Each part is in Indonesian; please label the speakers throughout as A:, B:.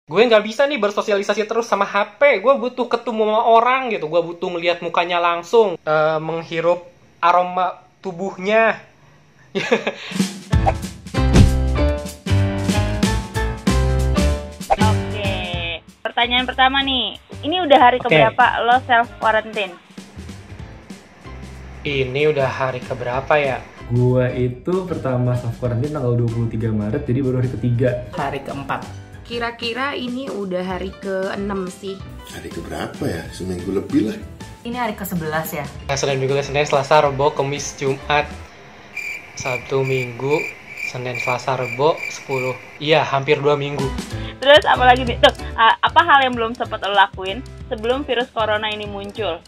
A: Gue nggak bisa nih bersosialisasi terus sama HP. Gue butuh ketemu sama orang gitu. Gue butuh ngeliat mukanya langsung, menghirup aroma tubuhnya.
B: Oke, pertanyaan pertama nih. Ini udah hari keberapa lo self quarantine?
A: Ini udah hari keberapa ya?
C: Gua itu pertama self quarantine tanggal 23 Maret, jadi baru hari ketiga.
D: Hari keempat.
E: Kira-kira ini udah hari ke-6 sih.
F: Hari keberapa ya? Seminggu lebih lah.
D: Ini hari ke-11 ya?
A: Senin, Minggu, Senin, Selasa, Rebo, Kamis, Jumat, Sabtu, Minggu, Senin, Selasa, Rebo, 10. Iya, hampir 2 minggu.
B: Terus apa lagi nih? Tuh, apa hal yang belum sempat lo lakuin sebelum virus corona ini muncul?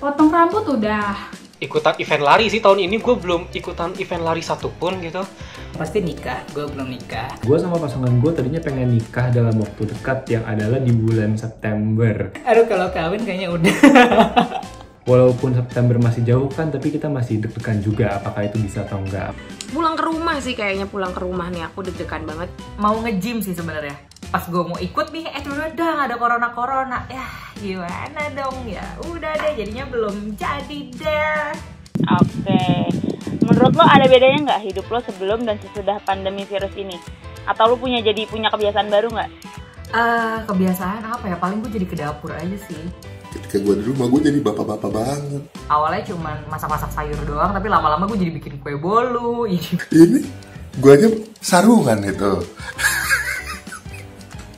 G: Potong rambut udah.
A: Ikutan event lari sih tahun ini. Gue belum ikutan event lari satupun gitu.
D: Pasti nikah, gue belum nikah.
C: Gue sama pasangan gue tadinya pengen nikah dalam waktu dekat yang adalah di bulan September.
D: Aduh, kalau kawin kayaknya udah.
C: Walaupun September masih jauh kan, tapi kita masih deg-degan juga apakah itu bisa atau enggak.
E: Pulang ke rumah sih kayaknya, pulang ke rumah nih aku deg-degan banget.
D: Mau nge-gym sih sebenarnya. Pas gue mau ikut nih, udah ada corona. Ya gimana dong ya? Udah deh, jadinya belum jadi deh.
B: Oke, menurut lo ada bedanya nggak hidup lo sebelum dan sesudah pandemi virus ini? Atau lo punya kebiasaan baru nggak?
D: Kebiasaan apa ya? Paling gue jadi ke dapur aja sih.
F: Ketika gue di rumah, gue jadi bapak-bapak banget.
D: Awalnya cuman masak-masak sayur doang, tapi lama-lama gue jadi bikin kue bolu.
F: Ini gue aja sarungan itu.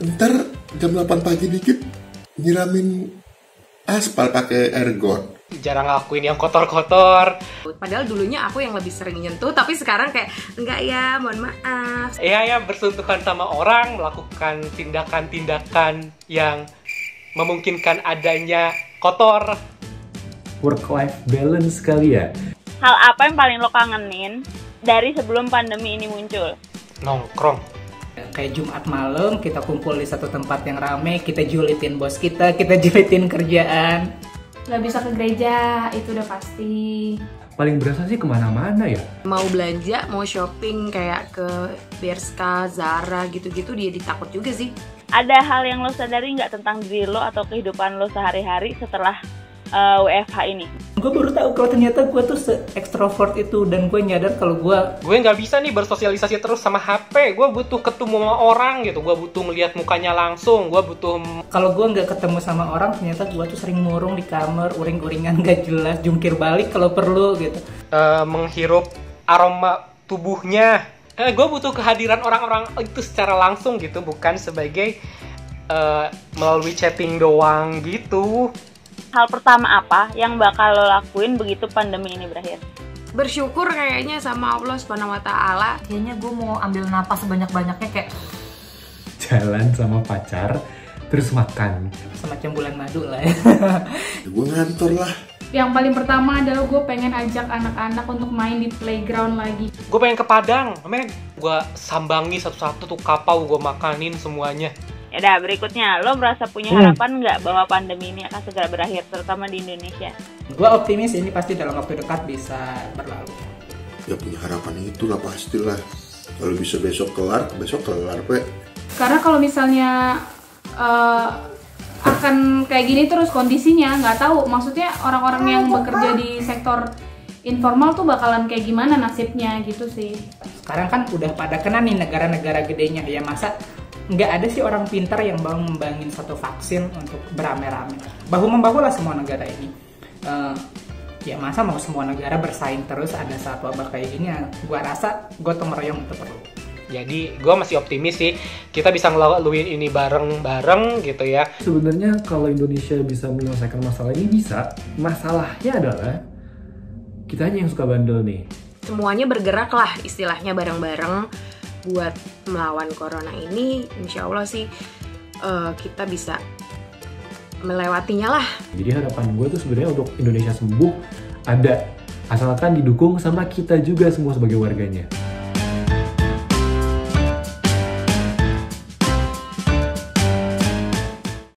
F: Ntar jam 8 pagi dikit nyiramin aspal pakai ergot.
A: Jarang ngelakuin yang kotor-kotor.
E: Padahal dulunya aku yang lebih sering nyentuh, tapi sekarang kayak enggak ya, mohon maaf.
A: Iya ya, bersentuhan sama orang, melakukan tindakan-tindakan yang memungkinkan adanya kotor.
C: Work-life balance kali ya.
B: Hal apa yang paling lo kangenin dari sebelum pandemi ini muncul?
A: Nongkrong.
D: Kayak Jumat malam kita kumpul di satu tempat yang rame, kita julitin bos kita julitin kerjaan.
G: Gak bisa ke gereja, itu udah pasti.
C: Paling berasa sih kemana-mana ya.
E: Mau belanja, mau shopping kayak ke Bershka, Zara gitu-gitu dia ditakut juga sih.
B: Ada hal yang lo sadari nggak tentang diri lo atau kehidupan lo sehari-hari setelah WFH ini?
D: Gue baru tahu kalau ternyata gue tuh se-extrovert itu, dan gue nyadar kalau gue
A: nggak bisa nih bersosialisasi terus sama HP. Gue butuh ketemu sama orang gitu. Gue butuh ngeliat mukanya langsung. Gue butuh...
D: Kalau gue nggak ketemu sama orang, ternyata gue tuh sering murung di kamar, uring-uringan gak jelas, jungkir balik kalau perlu gitu.
A: Menghirup aroma tubuhnya. Gue butuh kehadiran orang-orang itu secara langsung gitu, bukan sebagai melalui chatting doang gitu.
B: Hal pertama apa yang bakal lo lakuin begitu pandemi ini berakhir?
E: Bersyukur kayaknya sama Allah Subhanahu wa Ta'ala.
D: Kayaknya gue mau ambil napas sebanyak-banyaknya, kayak
C: Jalan sama pacar, terus makan.
D: semacam bulan madu lah ya.
F: Gue ngantor lah.
G: Yang paling pertama adalah gue pengen ajak anak-anak untuk main di playground lagi.
A: Gue pengen ke Padang, men. Gue sambangi satu-satu tuh kapau, gue makanin semuanya.
B: Yaudah, berikutnya, lo merasa punya harapan nggak bahwa pandemi ini akan segera berakhir, terutama di Indonesia?
D: Gue optimis ini pasti dalam waktu dekat bisa berlalu.
F: Ya punya harapan itulah pastilah. Kalau bisa besok kelar, Pak.
G: Karena kalau misalnya akan kayak gini terus kondisinya, nggak tahu. Maksudnya orang-orang yang bekerja di sektor informal tuh bakalan kayak gimana nasibnya gitu sih.
D: Sekarang kan udah pada kena nih negara-negara gedenya, ya masa nggak ada sih orang pintar yang mau ngembangin satu vaksin untuk beramai-ramai. Bahu-membahu lah semua negara ini. Ya masa mau semua negara bersaing terus ada saat wabah kayak gini ya, gua rasa gotong royong itu perlu.
A: Jadi gue masih optimis sih, kita bisa ngelaluin ini bareng-bareng gitu ya.
C: Sebenarnya kalau Indonesia bisa menyelesaikan masalah ini bisa. Masalahnya adalah kita aja yang suka bandel nih.
E: Semuanya bergerak lah istilahnya bareng-bareng buat melawan corona ini. Insya Allah sih kita bisa melewatinya lah.
C: Jadi harapan gue tuh sebenarnya untuk Indonesia sembuh ada, asalkan didukung sama kita juga semua sebagai warganya.